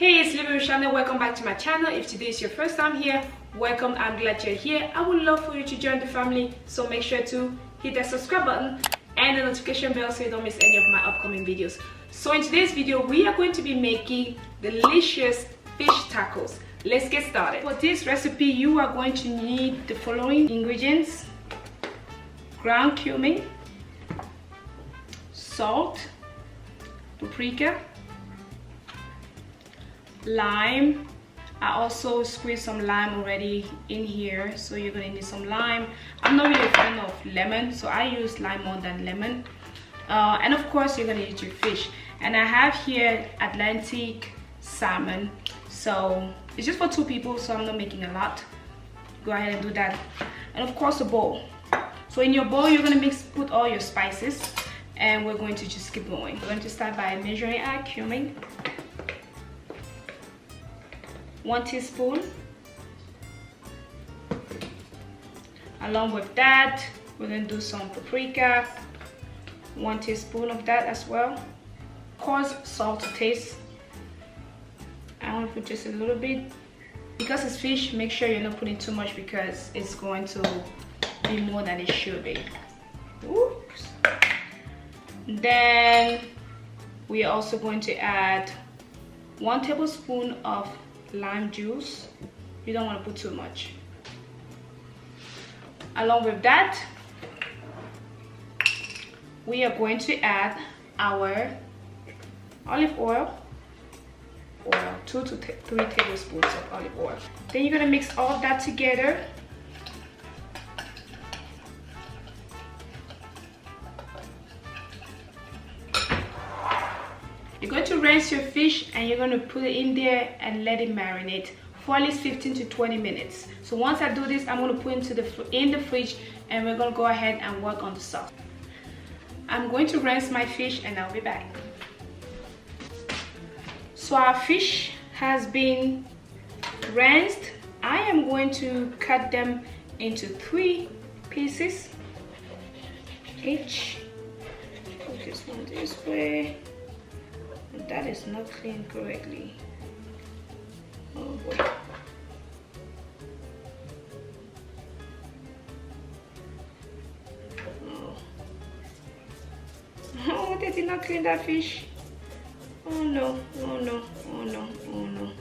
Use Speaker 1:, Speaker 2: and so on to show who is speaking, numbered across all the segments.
Speaker 1: Hey, it's Living with Shana. Welcome back to my channel. If today is your first time here, welcome. I'm glad you're here. I would love for you to join the family, so make sure to hit that subscribe button and the notification bell so you don't miss any of my upcoming videos. So in today's video, we are going to be making delicious fish tacos. Let's get started. For this recipe, you are going to need the following ingredients: ground cumin, salt, paprika, lime. I also squeezed some lime already in here, so you're gonna need some lime. I'm not really a fan of lemon, so I use lime more than lemon. And of course you're gonna use your fish, and I have here Atlantic salmon, so it's just for 2 people, so I'm not making a lot. Go ahead and do that. And of course a bowl. So in your bowl you're gonna put all your spices, and we're going to just keep going. We're going to start by measuring our cumin. 1 teaspoon. Along with that, we're going to do some paprika. 1 teaspoon of that as well. Of course, salt to taste. I want to put just a little bit. Because it's fish, make sure you're not putting too much because it's going to be more than it should be. Oops. Then we are also going to add 1 tablespoon of lime juice. You don't want to put too much. Along with that, we are going to add our olive oil, 2 to 3 tablespoons of olive oil. Then you're going to mix all of that together. You're going to rinse your fish and you're going to put it in there and let it marinate for at least 15 to 20 minutes. So once I do this, I'm going to put it in the fridge, and we're going to go ahead and work on the sauce. I'm going to rinse my fish and I'll be back. So our fish has been rinsed. I am going to cut them into 3 pieces each. Put this one this way. That is not cleaned correctly. Oh boy. Oh, they did not clean that fish. Oh no, oh no, oh no, oh no.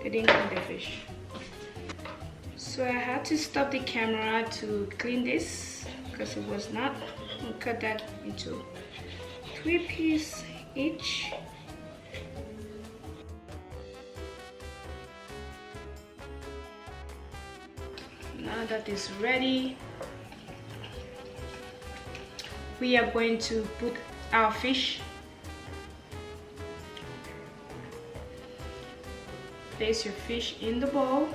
Speaker 1: They didn't clean the fish. So I had to stop the camera to clean this because it was not. I'll cut that into 3 pieces each. Now that is ready, we are going to put our fish. Place your fish in the bowl.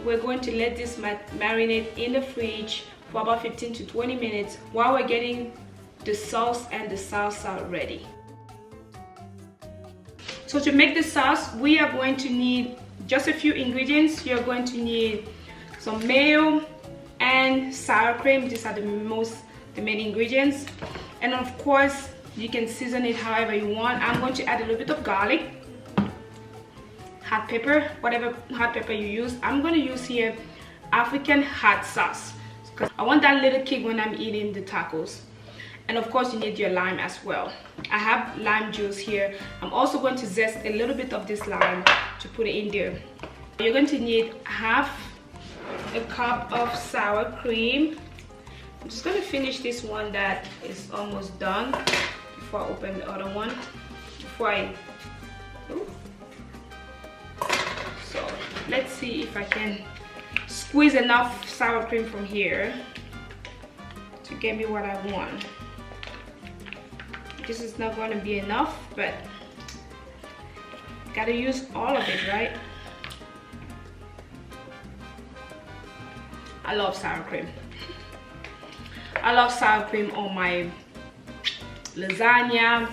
Speaker 1: We're going to let this marinate in the fridge for about 15 to 20 minutes while we're getting the sauce and the salsa ready. So to make the sauce, we are going to need just a few ingredients. You're going to need some mayo and sour cream. These are the main ingredients. And of course, you can season it however you want. I'm going to add a little bit of garlic, hot pepper, whatever hot pepper you use. I'm going to use here African hot sauce because I want that little kick when I'm eating the tacos. And of course you need your lime as well. I have lime juice here. I'm also going to zest a little bit of this lime to put it in there. You're going to need half a cup of sour cream. I'm just going to finish this one that is almost done before I open the other one. So let's see if I can squeeze enough sour cream from here to get me what I want. This is not going to be enough, but gotta use all of it, right? I love sour cream. I love sour cream on my lasagna,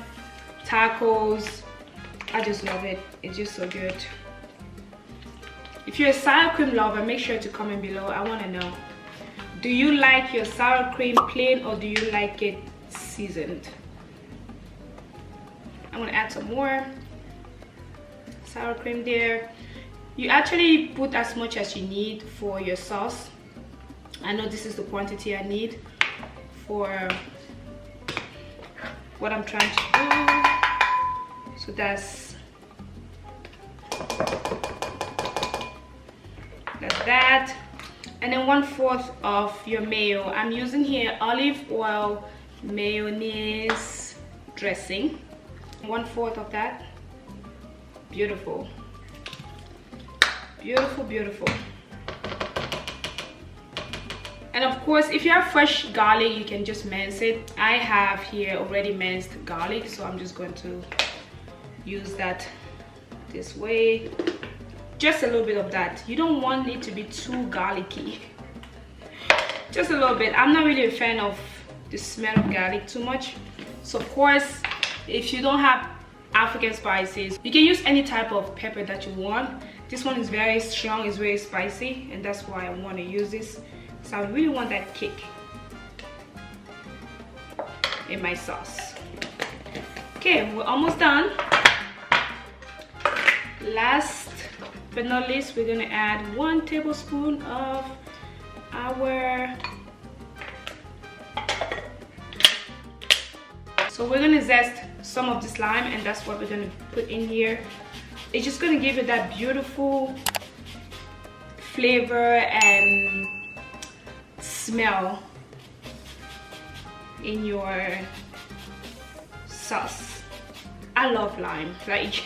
Speaker 1: tacos. I just love it. It's just so good. If you're a sour cream lover, make sure to comment below. I want to know. Do you like your sour cream plain or do you like it seasoned? I'm gonna add some more sour cream there. You actually put as much as you need for your sauce. I know this is the quantity I need for what I'm trying to do. So that's that. And then 1/4 of your mayo. I'm using here olive oil mayonnaise dressing. 1/4 of that. Beautiful. Beautiful, beautiful. And of course, if you have fresh garlic, you can just mince it. I have here already minced garlic, so I'm just going to use that this way. Just a little bit of that. You don't want it to be too garlicky. Just a little bit. I'm not really a fan of the smell of garlic too much. So of course, if you don't have African spices, you can use any type of pepper that you want. This one is very strong, it's very spicy, and that's why I want to use this. So I really want that kick in my sauce. Okay, we're almost done. Last but not least, we're gonna add 1 tablespoon of our... So we're gonna zest some of this lime, and that's what we're gonna put in here. It's just gonna give it that beautiful flavor and smell in your sauce. I love lime. Like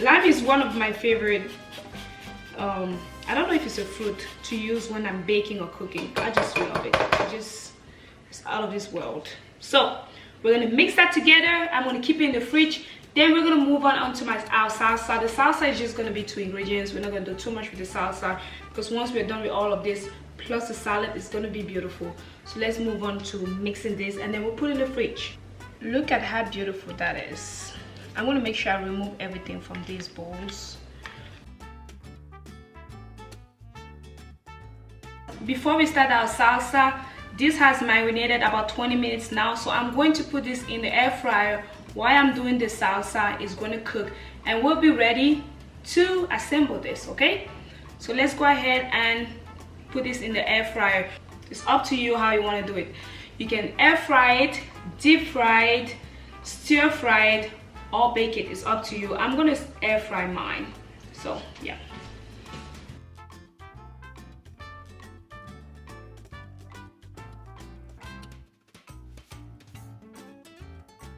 Speaker 1: lime is one of my favorite. I don't know if it's a fruit to use when I'm baking or cooking. I just love it. It's out of this world. So we're gonna mix that together. I'm gonna keep it in the fridge. Then we're gonna move on onto our salsa. The salsa is just gonna be 2 ingredients. We're not gonna do too much with the salsa because once we're done with all of this, plus the salad, it's gonna be beautiful. So let's move on to mixing this, and then we'll put it in the fridge. Look at how beautiful that is. I'm gonna make sure I remove everything from these bowls. Before we start our salsa, this has marinated about 20 minutes now, so I'm going to put this in the air fryer while I'm doing the salsa. Is going to cook, and we'll be ready to assemble this. Okay, so let's go ahead and put this in the air fryer. It's up to you how you want to do it. You can air fry it, deep fry it, stir fry it, or bake it. It's up to you. I'm gonna air fry mine. So yeah.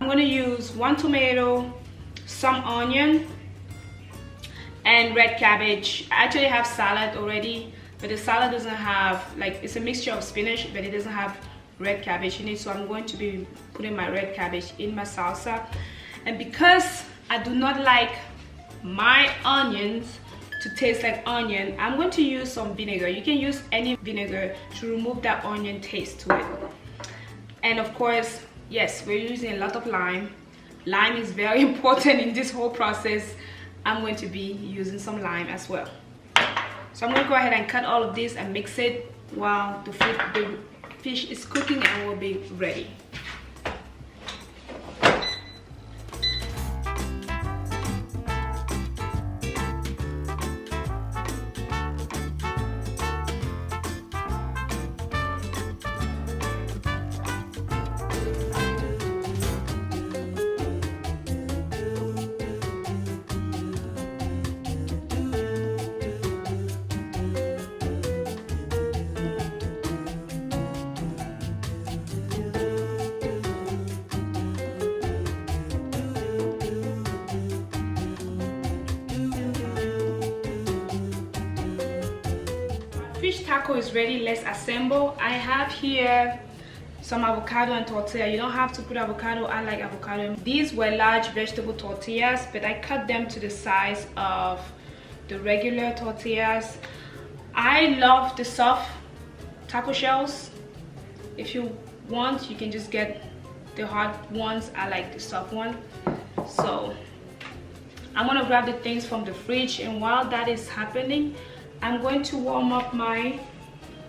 Speaker 1: I'm gonna use 1 tomato, some onion, and red cabbage. I actually have salad already, but the salad doesn't have, like, it's a mixture of spinach, but it doesn't have red cabbage in it. So I'm going to be putting my red cabbage in my salsa. And because I do not like my onions to taste like onion, I'm going to use some vinegar. You can use any vinegar to remove that onion taste to it. And of course, yes, we're using a lot of lime. Lime is very important in this whole process. I'm going to be using some lime as well. So I'm going to go ahead and cut all of this and mix it while the fish is cooking, and we'll be ready. Fish taco is ready. Let's assemble. I have here some avocado and tortilla. You don't have to put avocado. I like avocado. These were large vegetable tortillas, but I cut them to the size of the regular tortillas. I love the soft taco shells. If you want, you can just get the hard ones. I like the soft one. So I'm gonna grab the things from the fridge, and while that is happening, I'm going to warm up my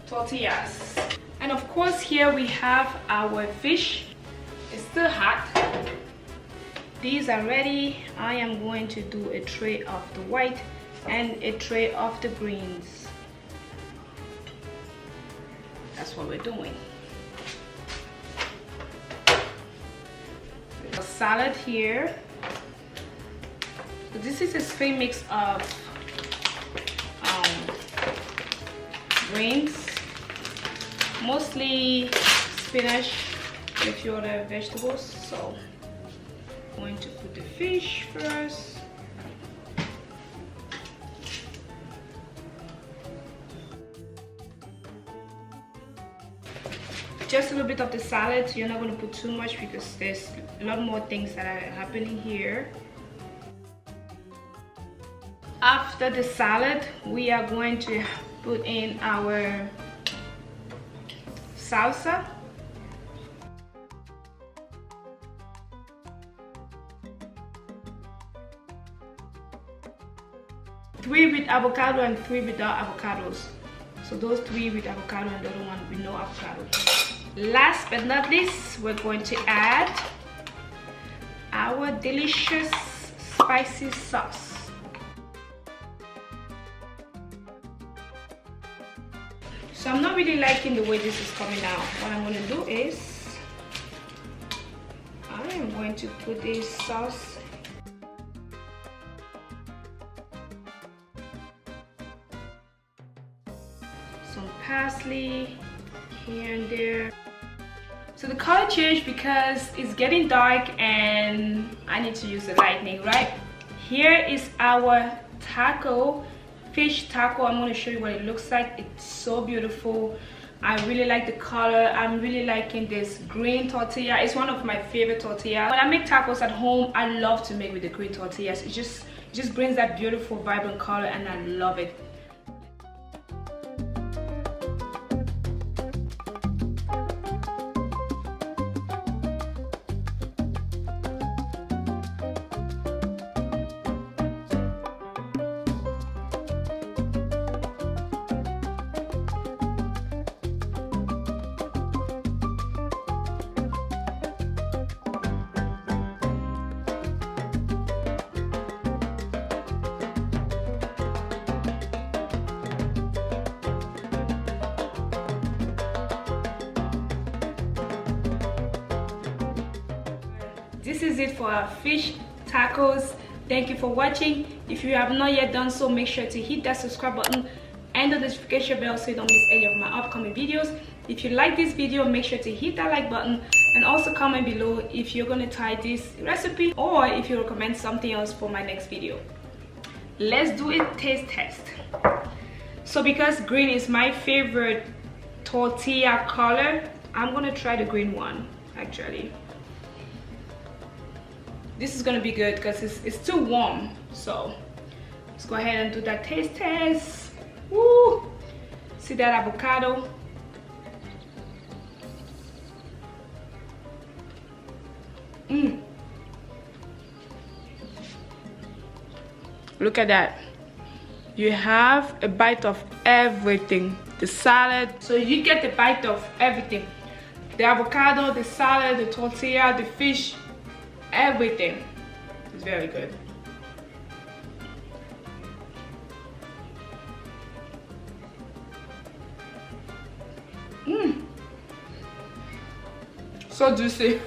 Speaker 1: tortillas. And of course here we have our fish. It's still hot. These are ready. I am going to do a tray of the white and a tray of the greens. That's what we're doing. A salad here. So this is a spring mix of greens, mostly spinach and a few other vegetables. So I'm going to put the fish first. Just a little bit of the salad. You're not going to put too much because there's a lot more things that are happening here. After the salad, we are going to put in our salsa. Three with avocado and 3 without avocados. So those 3 with avocado and the other one with no avocado. Last but not least, we're going to add our delicious spicy sauce. So I'm not really liking the way this is coming out. What I'm going to do is I am going to put this sauce some parsley here and there. So the color changed because it's getting dark and I need to use the lightning, right? Here is our taco, fish taco. I'm going to show you what it looks like. It's so beautiful. I really like the color. I'm really liking this green tortilla. It's one of my favorite tortillas. When I make tacos at home, I love to make with the green tortillas. It just brings that beautiful vibrant color and I love it. This is it for our fish tacos. Thank you for watching. If you have not yet done so, make sure to hit that subscribe button and the notification bell so you don't miss any of my upcoming videos. If you like this video, make sure to hit that like button and also comment below if you're going to try this recipe or if you recommend something else for my next video. Let's do a taste test. So because green is my favorite tortilla color, I'm going to try the green one actually. This is gonna be good because it's too warm. So let's go ahead and do that taste test. Woo! See that avocado? Look at that. You have a bite of everything. The salad, so you get the bite of everything. The avocado, the salad, the tortilla, the fish. Everything is very good. So juicy.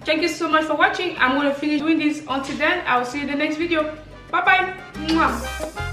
Speaker 1: Thank you so much for watching. I'm going to finish doing this. Until then, I will see you in the next video. Bye bye.